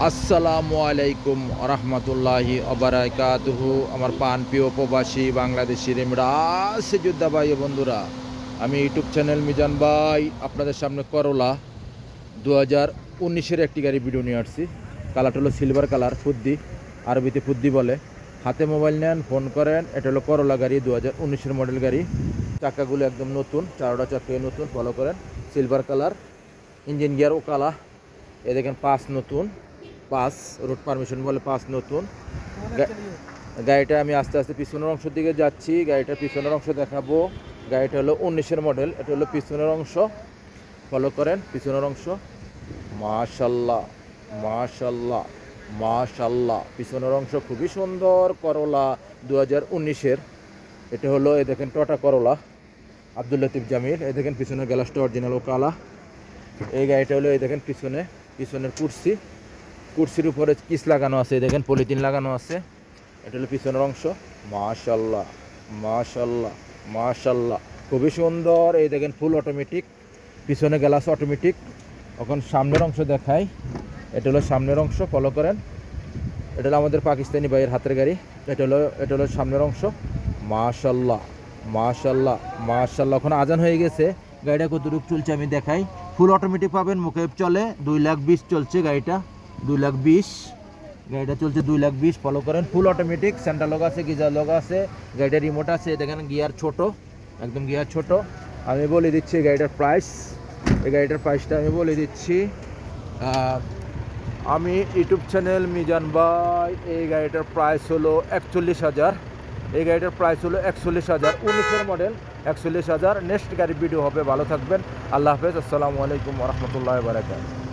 আসসালামু আলাইকুম রহমতুল্লাহি অবরাকাতুহু। আমার প্রিয় প্রবাসী বাংলাদেশি রেমরা আছে যোদ্ধা ভাই ও বন্ধুরা, আমি ইউটিউব চ্যানেল মিজান ভাই আপনাদের সামনে করলা 2019-এর একটি গাড়ি ভিডিও নিয়ে আসছি। কালারটা হলো সিলভার কালার, ফুদ্দি, আরবিতে ফুদ্দি বলে। হাতে মোবাইল নেন, ফোন করেন। এটা হলো করলা গাড়ি, 2019-এর মডেল গাড়ি। চাকাগুলো একদম নতুন, চারোটা চাকায় নতুন, ফলো করেন। সিলভার কালার, ইঞ্জিন গিয়ার ও কালা। এ দেখেন পাঁচ নতুন, পাস রোড পারমিশন বলে, পাস নতুন। গাড়িটা আমি আস্তে আস্তে পিছনের অংশের দিকে যাচ্ছি, গাড়িটার পিছনের অংশ দেখাবো। গাড়িটা হলো 19-এর মডেল। এটা হলো পিছনের অংশ, ফলো করেন। পিছনের অংশ মাশাল্লাহ মাশাল্লাহ মাশাল্লাহ, পিছনের অংশ খুবই সুন্দর। করলা 2019-এর। এটা হলো এই দেখেন টটা করলা, আব্দুল লতিফ জামির। এই দেখেন পিছনের গ্লাসটা অরিজিনাল ও কালা। এই গাড়িটা হলো এই দেখেন পিছনের কুরসির উপরে কিস লাগানো আছে, দেখেন পলিথিন লাগানো আছে। এটা হলো পিছনের অংশ। মাশাল্লাহ মাশাল্লাহ মাশাল্লাহ, খুবই সুন্দর। এই দেখেন ফুল অটোমেটিক, পিছনে গ্লাস অটোমেটিক। এখন সামনের অংশ দেখাই। এটা হলো সামনের অংশ, ফলো করেন। এটা হলো আমাদের পাকিস্তানি ভাইয়ের হাতের গাড়ি। এটা হলো সামনের অংশ। মাশাল্লাহ মাশাল্লাহ মাশাল্লাহ। এখন আজান হয়ে গেছে। গাড়িটা কতটুকু চলছে আমি দেখাই। ফুল অটোমেটিক পাবেন, মুখে চলে। 2,20,000 চলছে গাড়িটা, 2,20,000 গাড়িটা চলছে, 2,20,000। ফলো করেন। ফুল অটোমেটিক, সেন্টার লগ আছে, গিজার লগ আছে, গাড়িটার রিমোট আছে। দেখেন গিয়ার ছোট, একদম গিয়ার ছোট। আমি বলে দিচ্ছি গাড়িটার প্রাইস। এই গাড়িটার প্রাইসটা আমি বলে দিচ্ছি। আমি ইউটিউব চ্যানেল মিজান ভাই, এই গাড়িটার প্রাইস হলো 41,000। এই গাড়িটার প্রাইস হলো 41,000, 19-এর মডেল, 41,000। নেক্সট গাড়ির ভিডিও হবে। ভালো থাকবেন, আল্লাহ হাফেজ, আসসালামু আলাইকুম রহমতুল্লাহ বারাকাতুহু।